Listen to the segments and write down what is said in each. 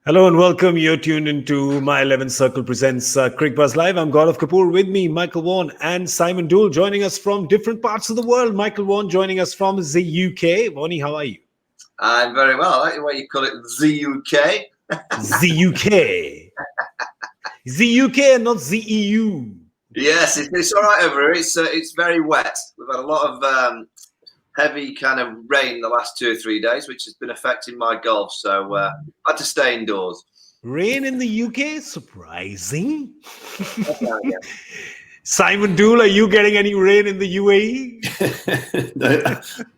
Hello and welcome. You're tuned into My 11 Circle presents Cricbuzz Live. I'm Gaurav Kapur. With me, Michael Vaughan and Simon Doull joining us from different parts of the world. Michael Vaughan joining us from the UK. Vaughanie, how are you? I'm very well. I like the way you call it the UK. The UK. The UK and not the EU. Yes, it's all right over here. It's very wet. We've had a lot of heavy kind of rain the last 2 or 3 days, which has been affecting my golf. So I had to stay indoors. Rain in the UK? Surprising. Simon Doull, are you getting any rain in the UAE?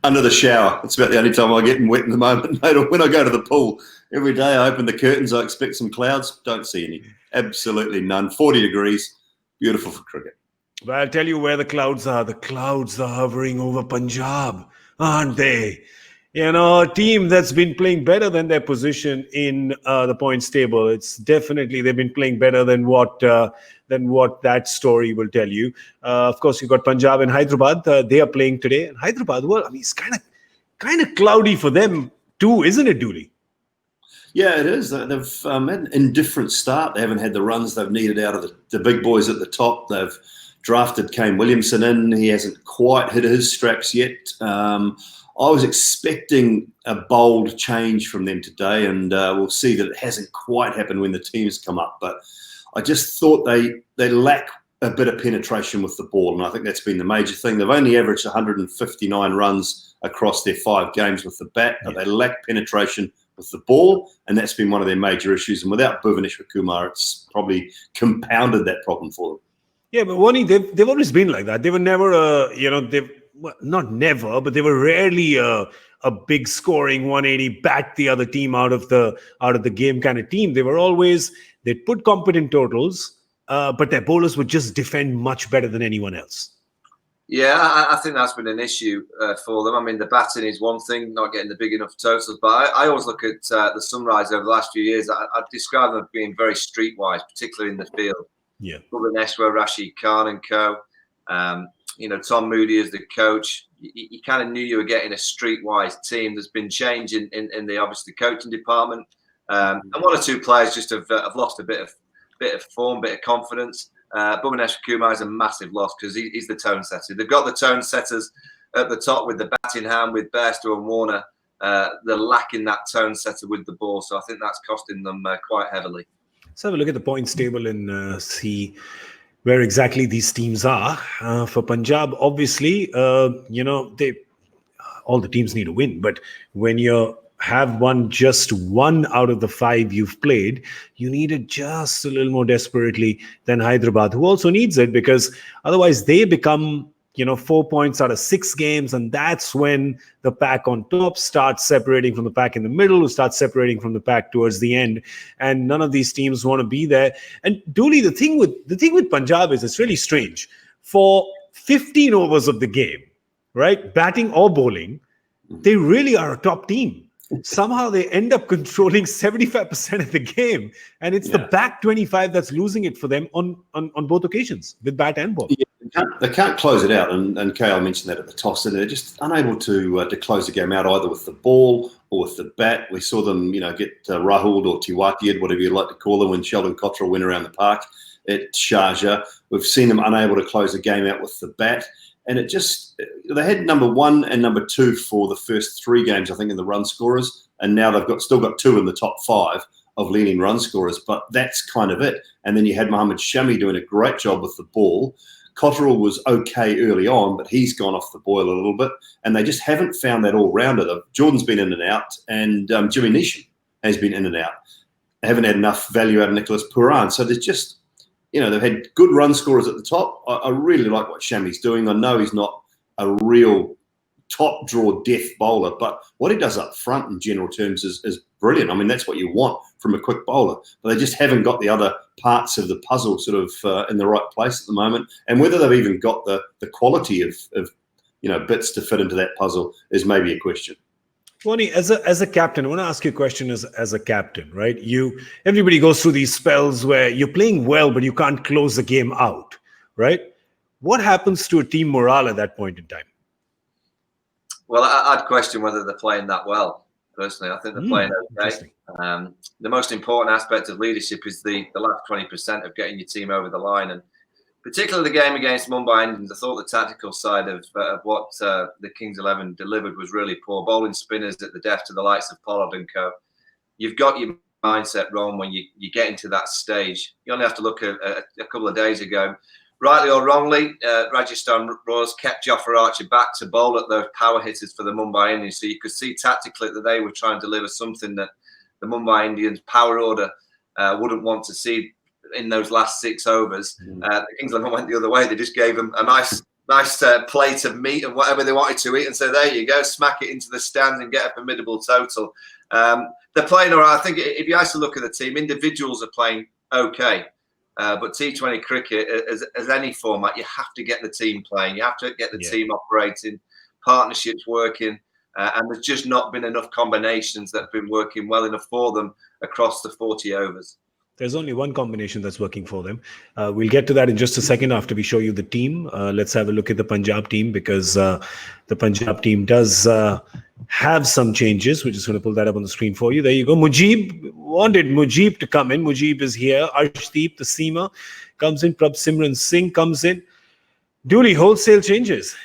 Under the shower. It's about the only time I get wet in the moment, mate. Or when I go to the pool, every day I open the curtains, I expect some clouds. Don't see any. Absolutely none. 40 degrees. Beautiful for cricket. But I'll tell you where the clouds are. The clouds are hovering over Punjab, aren't they? You know, a team that's been playing better than their position in the points table. It's definitely they've been playing better than what that story will tell you. Of course, you've got Punjab and Hyderabad. They are playing today. And Hyderabad, well, I mean, it's kind of cloudy for them too, isn't it, Dooley? Yeah, it is. They've had an indifferent start. They haven't had the runs they've needed out of the big boys at the top. They've drafted Kane Williamson in. He hasn't quite hit his straps yet. I was expecting a bold change from them today, and we'll see that it hasn't quite happened when the teams come up. But I just thought they lack a bit of penetration with the ball, and I think that's been the major thing. They've only averaged 159 runs across their 5 games with the bat, but they lack penetration with the ball, and that's been one of their major issues. And without Bhuvaneshwar Kumar, it's probably compounded that problem for them. Yeah, but Wani, they've always been like that. They were never, not never, but they were rarely a big scoring 180 bat the other team out of the game kind of team. They were always, they'd put competent totals, but their bowlers would just defend much better than anyone else. Yeah, I think that's been an issue for them. I mean, the batting is one thing, not getting the big enough totals, but I always look at the Sunrise over the last few years. I'd describe them as being very streetwise, particularly in the field. Yeah, Bhuvaneshwar, Rashid Khan and co. Tom Moody as the coach. You kind of knew you were getting a streetwise team. There's been change in the obviously coaching department, and 1 or 2 players just have lost a bit of form, bit of confidence. Bhuvaneshwar Kumar is a massive loss because he's the tone setter. They've got the tone setters at the top with the bat in hand with Bairstow and Warner. They're lacking that tone setter with the ball, so I think that's costing them quite heavily. Let's have a look at the points table and see where exactly these teams are. For Punjab, obviously, all the teams need to win. But when you have won just 1 out of the 5 you've played, you need it just a little more desperately than Hyderabad, who also needs it, because otherwise they become 4 points out of 6 games, and that's when the pack on top starts separating from the pack in the middle, who starts separating from the pack towards the end, and none of these teams want to be there. And Dooley, the thing with Punjab is it's really strange. For 15 overs of the game, right, batting or bowling, they really are a top team. Somehow they end up controlling 75% of the game, and it's the back 25 that's losing it for them on both occasions with bat and ball. Yeah, they can't close it out, and KL mentioned that at the toss, and they're just unable to close the game out either with the ball or with the bat. We saw them, get Rahul or Tiwatiad, whatever you'd like to call them, when Sheldon Cottrell went around the park at Sharjah. We've seen them unable to close the game out with the bat. And it just, they had number 1 and number 2 for the first 3 games, I think, in the run scorers. And now they've still got 2 in the top 5 of leading run scorers. But that's kind of it. And then you had Mohammed Shami doing a great job with the ball. Cottrell was okay early on, but he's gone off the boil a little bit. And they just haven't found that all-rounder. Jordan's been in and out, and Jimmy Neesham has been in and out. They haven't had enough value out of Nicholas Puran. So there's just, they've had good run scorers at the top. I really like what Shami's doing. I know he's not a real top draw death bowler, but what he does up front in general terms is brilliant. I mean, that's what you want from a quick bowler, but they just haven't got the other parts of the puzzle sort of in the right place at the moment. And whether they've even got the quality of bits to fit into that puzzle is maybe a question. Wani, as a captain, I want to ask you a question as a captain, right? Everybody goes through these spells where you're playing well, but you can't close the game out, right? What happens to a team morale at that point in time? Well, I'd question whether they're playing that well. personally. I think they're playing okay. The most important aspect of leadership is the last 20% of getting your team over the line. And particularly the game against Mumbai Indians, I thought the tactical side of what the Kings 11 delivered was really poor. Bowling spinners at the depth to the likes of Pollard and co. You've got your mindset wrong when you get into that stage. You only have to look at a couple of days ago. Rightly or wrongly, Rajasthan Royals kept Jofra Archer back to bowl at those power hitters for the Mumbai Indians. So you could see tactically that they were trying to deliver something that the Mumbai Indians power order wouldn't want to see in those last 6 overs. The Kings 11 went the other way. They just gave them a nice plate of meat and whatever they wanted to eat, and so there you go, smack it into the stands and get a formidable total. They're playing all right. I think if you actually look at the team, individuals are playing okay. But T20 cricket, as any format, you have to get the team playing. You have to get the team operating, partnerships working. And there's just not been enough combinations that have been working well enough for them across the 40 overs. There's only one combination that's working for them. We'll get to that in just a second after we show you the team. Let's have a look at the Punjab team, because the Punjab team does have some changes. We're just going to pull that up on the screen for you. There you go. Mujib, wanted Mujib to come in. Mujib is here. Arshdeep, the seamer, comes in. Prabh Simran Singh comes in. Duly wholesale changes.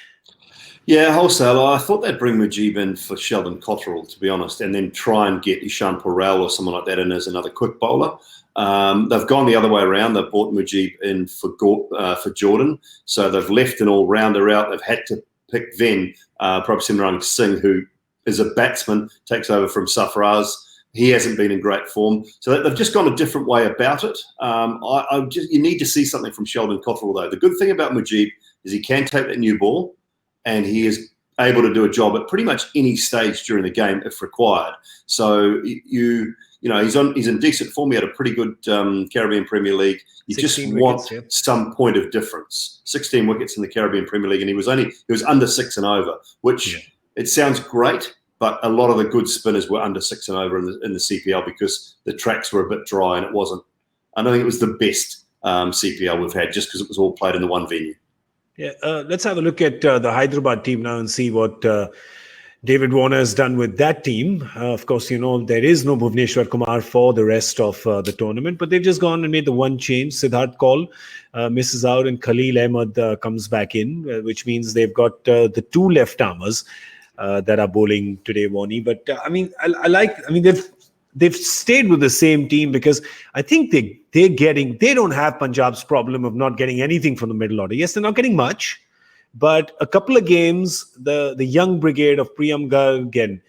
Yeah, wholesale. I thought they'd bring Mujib in for Sheldon Cotterill, to be honest, and then try and get Ishan Purell or someone like that in as another quick bowler. They've gone the other way around. They've brought Mujib in for Jordan. So they've left an all-rounder out. They've had to pick then Prabh Simran Singh, who is a batsman, takes over from Sarfaraz. He hasn't been in great form. So they've just gone a different way about it. You need to see something from Sheldon Cotterill, though. The good thing about Mujib is he can take that new ball, and he is able to do a job at pretty much any stage during the game if required. So you know he's in decent form. He had a pretty good Caribbean Premier League. You just want some point of difference. 16 wickets in the Caribbean Premier League, and he was under 6 and over, which it sounds great, but a lot of the good spinners were under 6 and over in the CPL because the tracks were a bit dry, and it wasn't. I don't think it was the best CPL we've had, just because it was all played in the one venue. Yeah, let's have a look at the Hyderabad team now and see what David Warner has done with that team. Of course, you know, there is no Bhuvneshwar Kumar for the rest of the tournament, but they've just gone and made the one change. Siddharth Kaul misses out, and Khalil Ahmed comes back in, which means they've got the 2 left-armers that are bowling today, Warnie. But they've stayed with the same team because I think they don't have Punjab's problem of not getting anything from the middle order. Yes, they're not getting much, but a couple of games, the young brigade of Priyam Garg and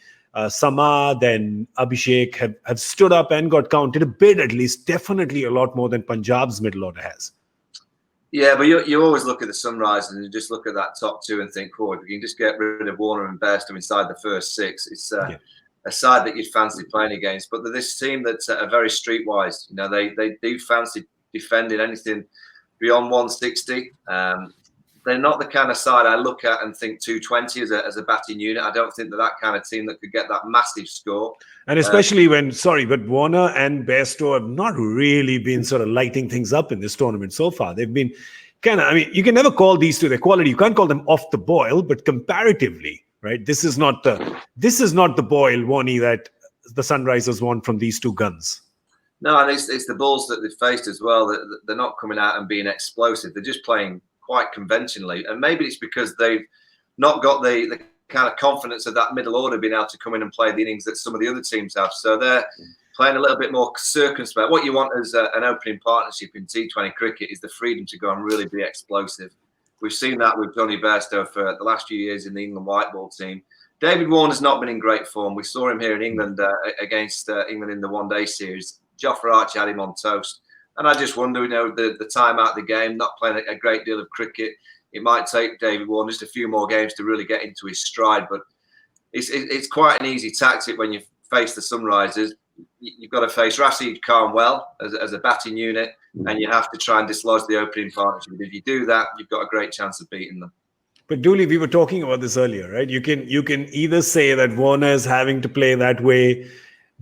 Samad and Abhishek have stood up and got counted a bit, at least, definitely a lot more than Punjab's middle order has. Yeah, but you always look at the Sunrisers and you just look at that top 2 and think, if you can just get rid of Warner and Bairstow inside the first 6, it's a side that you'd fancy playing against. But this team that's very streetwise. You know, they do fancy defending anything beyond 160. They're not the kind of side I look at and think 220 as a batting unit. I don't think they're that kind of team that could get that massive score. And especially but Warner and Bairstow have not really been sort of lighting things up in this tournament so far. They've been you can never call these two their quality. You can't call them off the boil, but comparatively, right? This is not the boil, Warnie, that the Sunrisers want from these 2 guns. No, and it's the balls that they've faced as well. That they're not coming out and being explosive. They're just playing quite conventionally, and maybe it's because they've not got the kind of confidence of that middle order being able to come in and play the innings that some of the other teams have. So they're playing a little bit more circumspect. What you want as an opening partnership in T20 cricket is the freedom to go and really be explosive. We've seen that with Johnny Bairstow for the last few years in the England white ball team. David Warner's not been in great form. We saw him here in England against England in the one-day series. Jofra Archer had him on toast. And I just wonder, the time out of the game, not playing a great deal of cricket, it might take David Warner just a few more games to really get into his stride. But it's quite an easy tactic when you face the Sunrisers. You've got to face Rashid Khan well as a batting unit, and you have to try and dislodge the opening partnership. If you do that, you've got a great chance of beating them. But Dooley, we were talking about this earlier, right? You can either say that Warner is having to play that way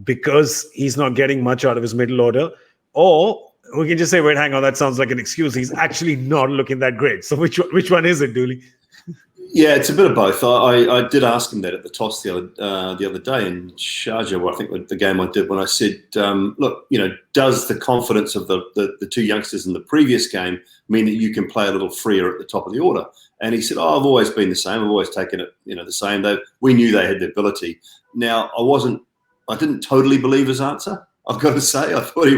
because he's not getting much out of his middle order, or we can just say, wait, hang on, that sounds like an excuse. He's actually not looking that great. So which one is it, Dooley? Yeah, it's a bit of both. I did ask him that at the toss the other day in Sharjah, where I think the game I did, when I said, look, does the confidence of the two youngsters in the previous game mean that you can play a little freer at the top of the order? And he said, I've always been the same. I've always taken it, the same. We knew they had the ability. Now, I didn't totally believe his answer, I've got to say. I thought he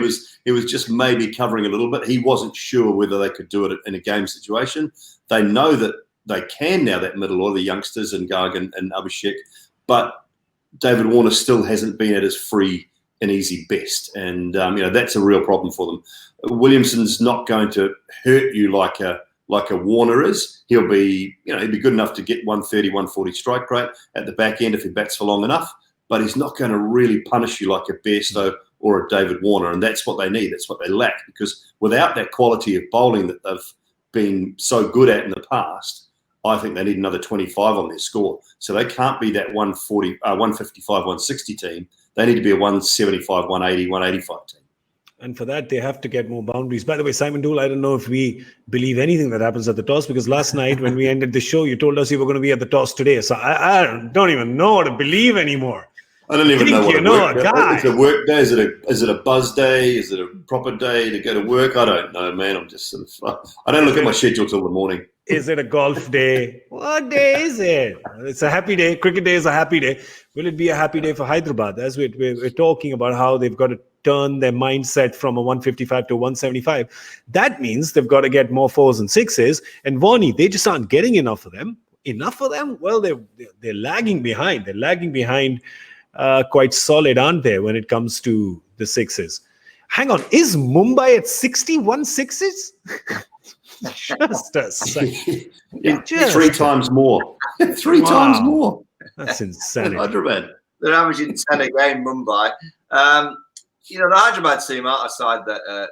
was just maybe covering a little bit. He wasn't sure whether they could do it in a game situation. They know that they can now, that middle order, the youngsters and Garg and Abhishek, but David Warner still hasn't been at his free and easy best. And, that's a real problem for them. Williamson's not going to hurt you like a Warner is. He'll be good enough to get 130, 140 strike rate at the back end if he bats for long enough, but he's not going to really punish you like a Bairstow or a David Warner. And that's what they need. That's what they lack, because without that quality of bowling that they've been so good at in the past, I think they need another 25 on their score. So they can't be that 155, 160 team. They need to be a 175, 180, 185 team. And for that, they have to get more boundaries. By the way, Simon Doull, I don't know if we believe anything that happens at the toss, because last night when we ended the show, you told us you were going to be at the toss today. So I don't even know what to believe anymore. I don't even know what you know a guy. It's a work day. Is it a buzz day? Is it a proper day to go to work? I don't know, man. I'm just I don't look at my schedule till the morning. Is it a golf day? What day is it? It's a happy day. Cricket day is a happy day. Will it be a happy day for Hyderabad? As we're talking about how they've got to turn their mindset from a 155 to 175. That means they've got to get more 4s and 6s. And Vaughan, they just aren't getting enough of them. Enough for them? Well, they're lagging behind. They're lagging behind quite solid, aren't they, when it comes to the 6s? Hang on. Is Mumbai at 61 6s? Just a second. Yeah, 3 times more. 3 times more. That's insanity. Hyderabad. They're averaging 10 a game, Mumbai. The Hyderabad team are a side that,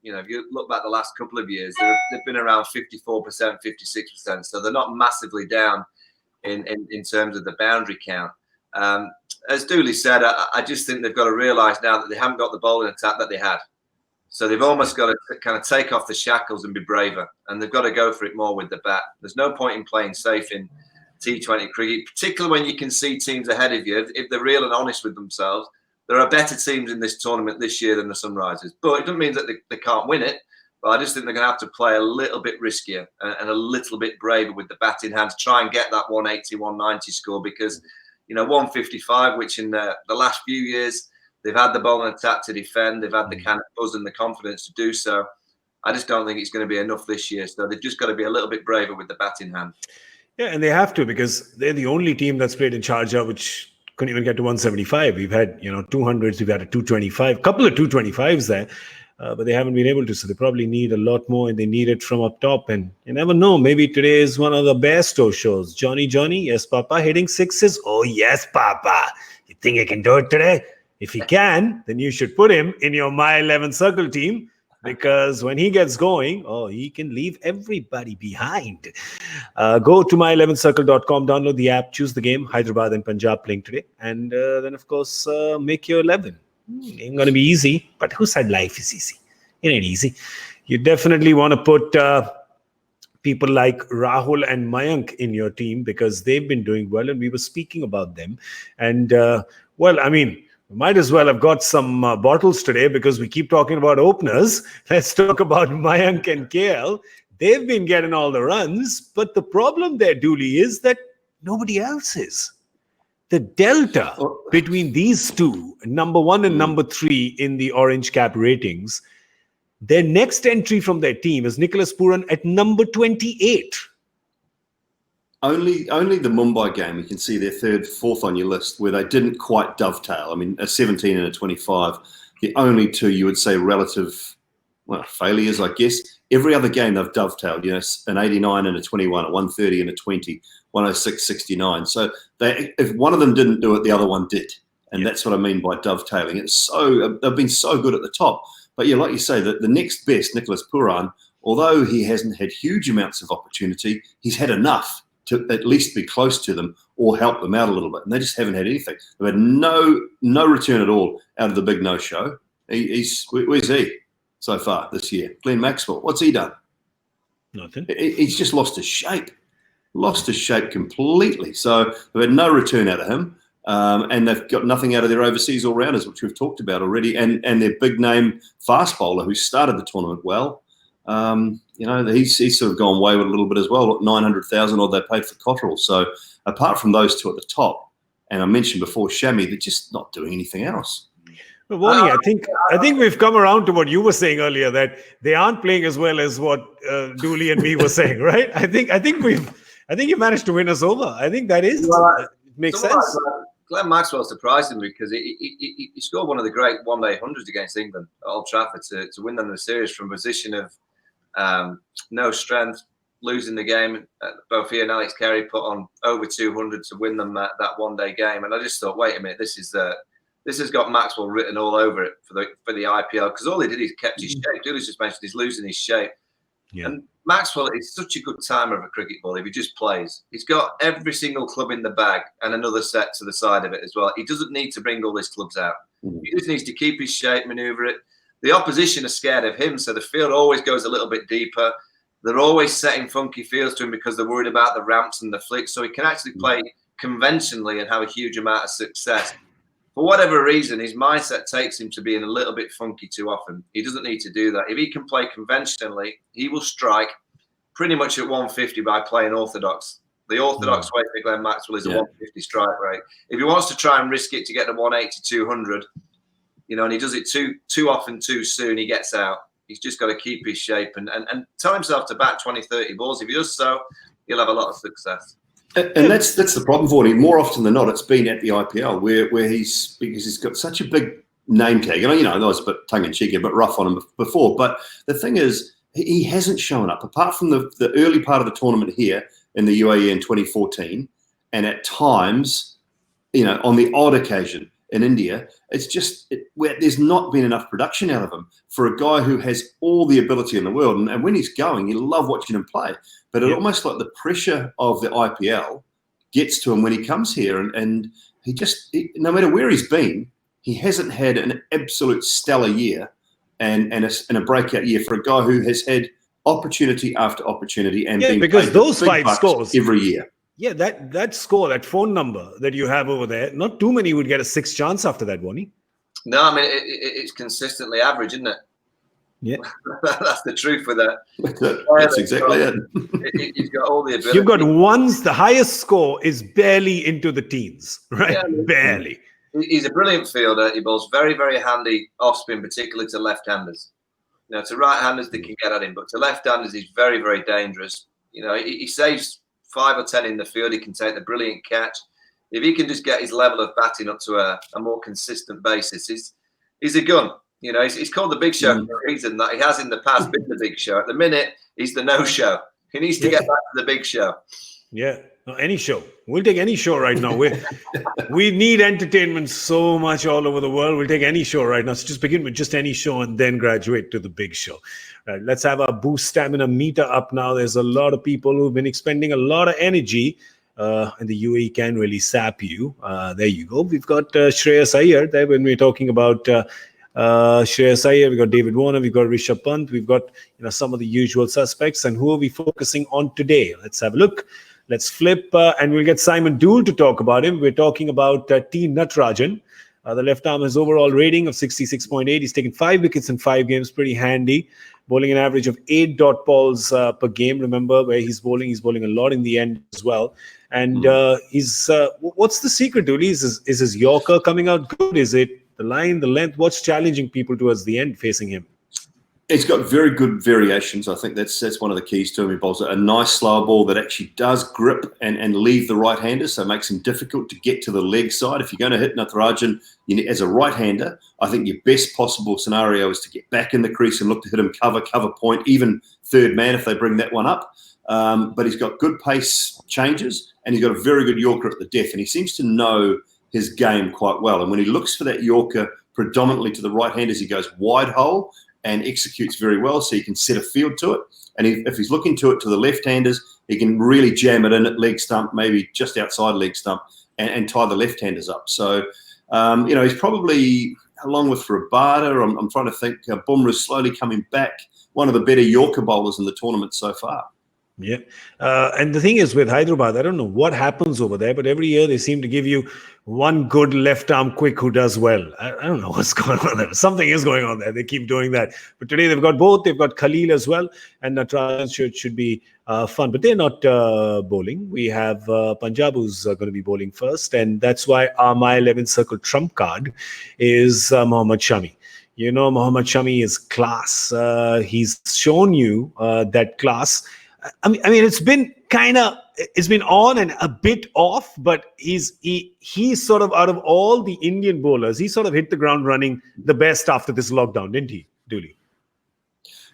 if you look back the last couple of years, they've been around 54%, 56%. So they're not massively down in terms of the boundary count. As Dooley said, I just think they've got to realise now that they haven't got the bowling attack that they had. So they've almost got to kind of take off the shackles and be braver. And they've got to go for it more with the bat. There's no point in playing safe in T20 cricket, particularly when you can see teams ahead of you. If they're real and honest with themselves, there are better teams in this tournament this year than the Sunrisers. But it doesn't mean that they can't win it. But I just think they're going to have to play a little bit riskier and a little bit braver with the bat in hand to try and get that 180, 190 score. Because, 155, which in the last few years, they've had the bowling attack to defend. They've had the kind of buzz and the confidence to do so. I just don't think it's going to be enough this year. So they've just got to be a little bit braver with the bat in hand. Yeah, and they have to, because they're the only team that's played in Sharjah which couldn't even get to 175. We've had, 200s. We've had a 225, couple of 225s there, but they haven't been able to. So they probably need a lot more, and they need it from up top. And you never know. Maybe today is one of the Bairstow shows. Johnny, yes, Papa, hitting 6s. Oh, yes, Papa. You think he can do it today? If he can, then you should put him in your My 11 Circle team, because when he gets going, he can leave everybody behind. Go to my11circle.com, download the app, choose the game, Hyderabad and Punjab playing today. And then, of course, make your 11. Ain't going to be easy, but who said life is easy? It ain't easy. You definitely want to put people like Rahul and Mayank in your team, because they've been doing well, and we were speaking about them. And, we might as well have got some bottles today, because we keep talking about openers. Let's talk about Mayank and KL. They've been getting all the runs, but the problem there, Dooley, is that nobody else is. The delta between these two, number 1 and number 3 in the orange cap ratings, their next entry from their team is Nicholas Pooran at number 28. Only the Mumbai game, you can see they're 3rd, 4th on your list, where they didn't quite dovetail. I mean, a 17 and a 25, the only two you would say relative, failures, I guess. Every other game they've dovetailed, an 89 and a 21, a 130 and a 20, 106, 69. So if one of them didn't do it, the other one did. And that's what I mean by dovetailing. They've been so good at the top. But like you say, the next best, Nicholas Pooran, although he hasn't had huge amounts of opportunity, he's had enough to at least be close to them or help them out a little bit. And they just haven't had anything. They've had no return at all out of the big no-show. Where's he so far this year? Glenn Maxwell, what's he done? Nothing. He's just lost his shape. lost his shape completely. So they've had no return out of him. And they've got nothing out of their overseas all-rounders, which we've talked about already, and their big-name fast bowler who started the tournament well. He's sort of gone wayward a little bit as well. 900,000 odd they paid for Cottrell. So apart from those two at the top, and I mentioned before Shami, they're just not doing anything else. Well, Wally, I think we've come around to what you were saying earlier, that they aren't playing as well as what Dooley and me were saying, right? I think you managed to win us over. I think that is makes sense. Glenn Maxwell surprised him because he scored one of the great one-day hundreds against England at Old Trafford to win them the series from a position of no strength, losing the game. Both he and Alex Carey put on over 200 to win them that one-day game. And I just thought, wait a minute, this has got Maxwell written all over it for the IPL, because all he did is kept his shape. Dooley's just mentioned he's losing his shape. Yeah. And Maxwell is such a good timer of a cricket ball if he just plays. He's got every single club in the bag and another set to the side of it as well. He doesn't need to bring all his clubs out. He just needs to keep his shape, manoeuvre it. The opposition are scared of him, so the field always goes a little bit deeper. They're always setting funky fields to him because they're worried about the ramps and the flicks, so he can actually play conventionally and have a huge amount of success. For whatever reason, his mindset takes him to being a little bit funky too often. He doesn't need to do that. If he can play conventionally, he will strike pretty much at 150 by playing orthodox. The orthodox way for Glenn Maxwell is a 150 strike rate. If he wants to try and risk it to get to 180, 200, and he does it too often too soon, he gets out. He's just got to keep his shape and tell himself to bat 20, 30 balls. If he does so, he'll have a lot of success. And that's the problem for him. More often than not, it's been at the IPL where because he's got such a big name tag. And I was a bit tongue-in-cheek, a bit rough on him before. But the thing is, he hasn't shown up, apart from the early part of the tournament here in the UAE in 2014, and at times, on the odd occasion in India. It's just there's not been enough production out of him for a guy who has all the ability in the world. And when he's going, you love watching him play. But it almost like the pressure of the IPL gets to him when he comes here. And no matter where he's been, he hasn't had an absolute stellar year and a breakout year for a guy who has had opportunity after opportunity and because those 5 scores every year. Yeah, that score, that phone number that you have over there, not too many would get a 6th chance after that, Bonnie. No, I mean, it's consistently average, isn't it? Yeah. That's the truth with that. That's exactly it. He's got all the ability. You've got the highest score is barely into the teens, right? Yeah, barely. He's a brilliant fielder. He bowls very, very handy off spin, particularly to left-handers. To right-handers, they can get at him, but to left-handers, he's very, very dangerous. He saves 5 or 10 in the field. He can take the brilliant catch. If he can just get his level of batting up to a more consistent basis, he's a gun. He's called the Big Show for a reason. That he has in the past been the Big Show. At the minute, he's the no show. He needs to get back to the Big Show. Yeah, any show. We'll take any show right now. We need entertainment so much all over the world. We'll take any show right now. So just begin with just any show and then graduate to the big show. Right, let's have our boost stamina meter up now. There's a lot of people who've been expending a lot of energy. And the UAE can really sap you. There you go. We've got Shreyas Iyer there when we're talking about Shreyas Iyer. We've got David Warner. We've got Rishabh Pant. We've got some of the usual suspects. And who are we focusing on today? Let's have a look. Let's flip and we'll get Simon Doull to talk about him. We're talking about T. Natarajan. The left arm has overall rating of 66.8. He's taken 5 wickets in 5 games. Pretty handy. Bowling an average of 8 dot balls per game. Remember where he's bowling a lot in the end as well. And he's what's the secret, Doull? Is his Yorker coming out good? Is it the line, the length? What's challenging people towards the end facing him? He's got very good variations. I think that's one of the keys to him. He bowls a nice slow ball that actually does grip and leave the right-hander, so it makes him difficult to get to the leg side. If you're going to hit Natarajan as a right-hander, I think your best possible scenario is to get back in the crease and look to hit him cover point, even third man if they bring that one up. But he's got good pace changes and he's got a very good Yorker at the death, and he seems to know his game quite well. And when he looks for that Yorker predominantly to the right-handers, he goes wide hole and executes very well, so you can set a field to it. And if he's looking to it to the left-handers, he can really jam it in at leg stump, maybe just outside leg stump, and tie the left-handers up. So, he's probably, along with Rabada, I'm trying to think, Bumrah's slowly coming back, one of the better Yorker bowlers in the tournament so far. Yeah. And the thing is with Hyderabad, I don't know what happens over there, but every year they seem to give you one good left arm quick who does well. I don't know what's going on there. Something is going on there. They keep doing that. But today they've got both. They've got Khalil as well. And Natarajan should be fun. But they're not bowling. We have Punjab who's going to be bowling first. And that's why my 11th circle trump card is Mohammad Shami. You know, Mohammad Shami is class. He's shown you that class. I mean, it's been on and a bit off, but he's sort of, out of all the Indian bowlers, he sort of hit the ground running the best after this lockdown, didn't he, Dooley?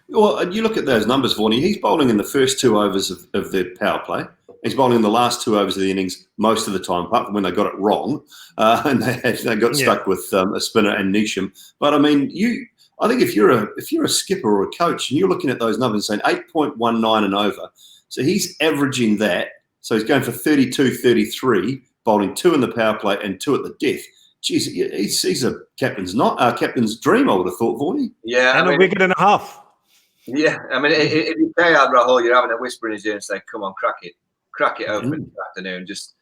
Well, you look at those numbers, Vaughan. He's bowling in the first 2 overs of the power play. He's bowling in the last 2 overs of the innings most of the time, apart from when they got it wrong and they got stuck with a spinner and Nisham. But I mean, I think if you're a skipper or a coach and you're looking at those numbers and saying 8.19 and over, so he's averaging that. So he's going for 32, 33, bowling 2 in the power play and 2 at the death. Jeez, he's a captain's dream, I would have thought, Vaughan. Yeah, and a wicket and a half. Yeah, I mean, if you pay out Rahul, you're having a whisper in his ear and say, "Come on, crack it open this afternoon. Just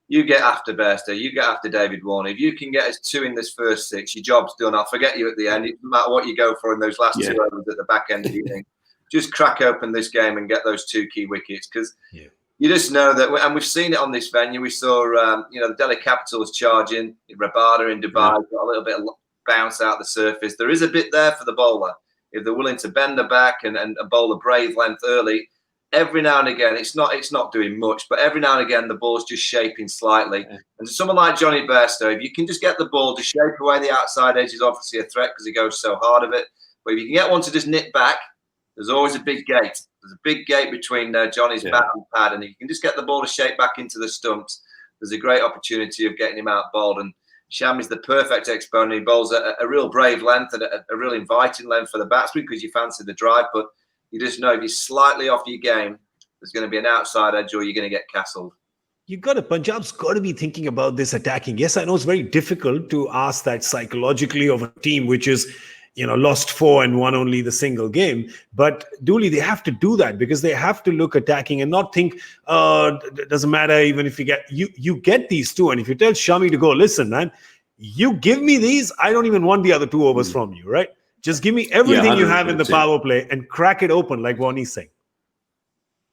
you get after Bairstow, you get after David Warner. If you can get us 2 in this first 6, your job's done. I'll forget you at the end. It doesn't matter what you go for in those last 2 overs at the back end of the inning. Just crack open this game and get those 2 key wickets, because you just know that. And we've seen it on this venue. We saw, the Delhi Capitals charging. Rabada in Dubai got a little bit of bounce out the surface. There is a bit there for the bowler if they're willing to bend the back and bowl a brave length early. Every now and again, it's not doing much, but every now and again, the ball's just shaping slightly. And to someone like Johnny Bairstow, if you can just get the ball to shape away the outside edge, is obviously a threat because he goes so hard of it. But if you can get one to just nip back, there's always a big gate. There's a big gate between Johnny's bat and pad, and if you can just get the ball to shape back into the stumps, there's a great opportunity of getting him out bowled. And Shami's the perfect exponent. He bowls a real brave length and a real inviting length for the batsman because you fancy the drive, but you just know if you're slightly off your game, there's going to be an outside edge or you're going to get castled. Punjab's got to be thinking about this attacking. Yes, I know it's very difficult to ask that psychologically of a team which is, lost 4 and won only the single game. But Dooley, they have to do that because they have to look attacking and not think, it doesn't matter even if you get these 2. And if you tell Shami to go, listen, man, you give me these, I don't even want the other 2 overs from you, right? Just give me everything you have in the power play and crack it open, like Warnie's saying.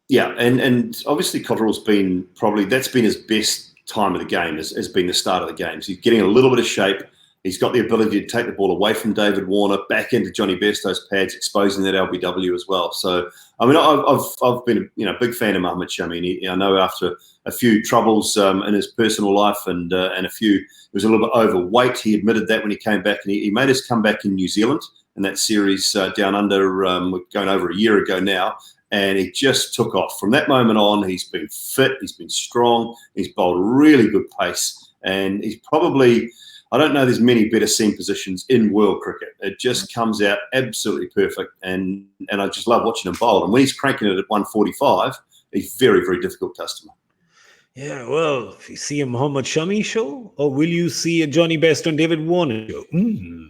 Yeah, and obviously Cotterill's been that's been his best time of the game, has been the start of the game. So he's getting a little bit of shape. He's got the ability to take the ball away from David Warner, back into Johnny Bairstow's pads, exposing that LBW as well. So, I mean, I've been a big fan of Mohammad Shami. I know after a few troubles in his personal life and he was a little bit overweight. He admitted that when he came back, and he made his comeback in New Zealand in that series down under, going over a year ago now. And he just took off. From that moment on, he's been fit, he's been strong, he's bowled really good pace, and he's probably, I don't know there's many better seam positions in world cricket. It just comes out absolutely perfect, and I just love watching him bowl. And when he's cranking it at 145, he's very, very difficult customer. Yeah, well, if you see a Mohammad Shami show, or will you see a Johnny Bairstow and David Warner show?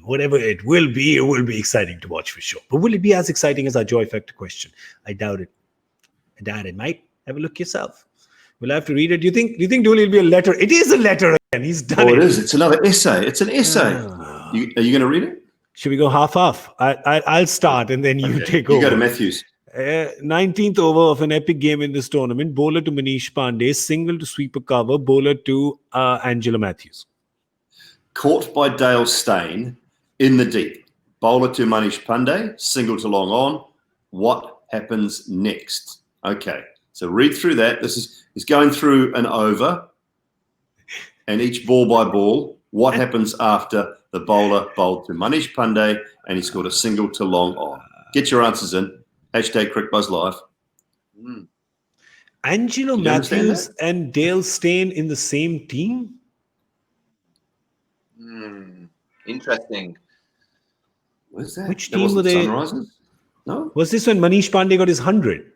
Whatever it will be exciting to watch for sure. But will it be as exciting as our Joy Factor question? I doubt it. Mate. Have a look yourself. We'll have to read it. Do you think Dooley will be a letter? It is a letter again. He's done it. Oh, it is. It's another essay. It's an essay. Are you going to read it? Should we go half? I'll start and then you take over. You go to Matthews. 19th over of an epic game in this tournament. Bowler to Manish Pandey, single to sweeper cover, bowler to Angela Matthews. Caught by Dale Steyn in the deep. Bowler to Manish Pandey, single to long on. What happens next? Okay, so read through that. He's going through an over and each ball by ball. What happens after the bowler bowled to Manish Pandey and he scored a single to long on? Get your answers in. Hashtag Cricbuzz Live. Angelo Matthews and Dale Steyn in the same team? Interesting. What's that? Which team were they? Sunrisers? No? Was this when Manish Pandey got his 100?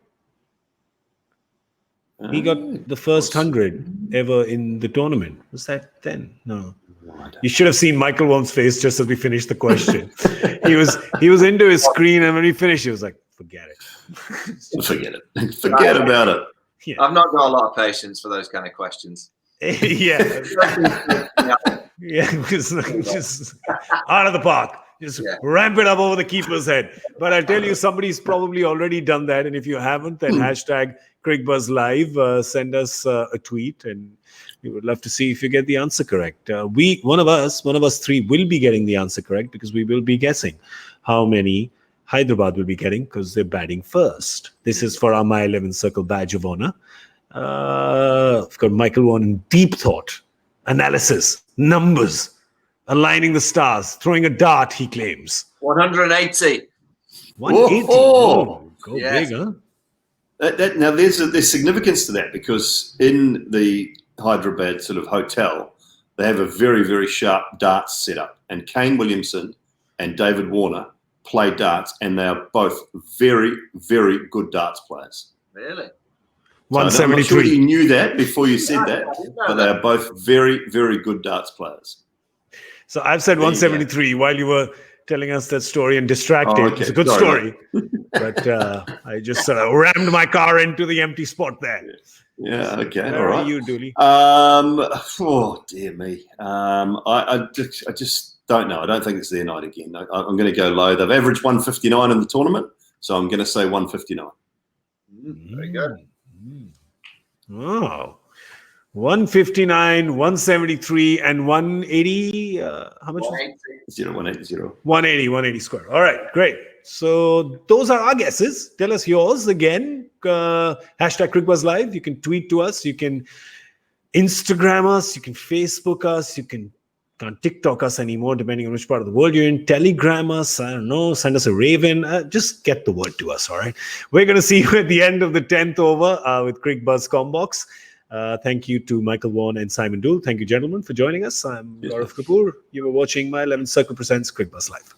He got the first 100 ever in the tournament. Was that then? No. You should have seen Michael Vaughan's face just as we finished the question. He was into his screen, and when we finished, he was like, forget it. Forget it. Forget about it. Yeah. I've not got a lot of patience for those kind of questions. Yeah. Yeah, just out of the park. Just ramp it up over the keeper's head. But I tell you, somebody's probably already done that. And if you haven't, then hashtag Cricbuzz Live, send us a tweet, and we would love to see if you get the answer correct. One of us three will be getting the answer correct, because we will be guessing how many Hyderabad will be getting, because they're batting first. This is for our My 11 Circle badge of honor. I've got Michael Vaughan in deep thought, analysis, numbers, aligning the stars, throwing a dart, he claims. 180. 180. Oh, go big, huh? Now, there's significance to that, because in the Hyderabad sort of hotel, they have a very, very sharp darts setup. And Kane Williamson and David Warner play darts, and they are both very, very good darts players. Really? 173. I'm not sure you knew that before you said that, but they are both very, very good darts players. So I've said 173 while you were telling us that story and distracted. Oh, okay. It's a good story. But I just rammed my car into the empty spot there. Yeah, okay. Where all right. are you, Dooley? Oh, dear me. I just don't know. I don't think it's their night again. I'm going to go low. They've averaged 159 in the tournament, so I'm going to say 159. Very good. Oh, 159, 173, and 180. How much? 180. 180 square. All right, great. So those are our guesses. Tell us yours again. Hashtag Cricbuzz Live. You can tweet to us. You can Instagram us. You can Facebook us. You can't TikTok us anymore, depending on which part of the world you're in. Telegram us. I don't know. Send us a raven. Just get the word to us, all right? We're going to see you at the end of the 10th over with Cricbuzz Combox. Thank you to Michael Vaughan and Simon Doull. Thank you, gentlemen, for joining us. I'm Gaurav Kapur. You were watching My 11 Circle presents Cricbuzz Live.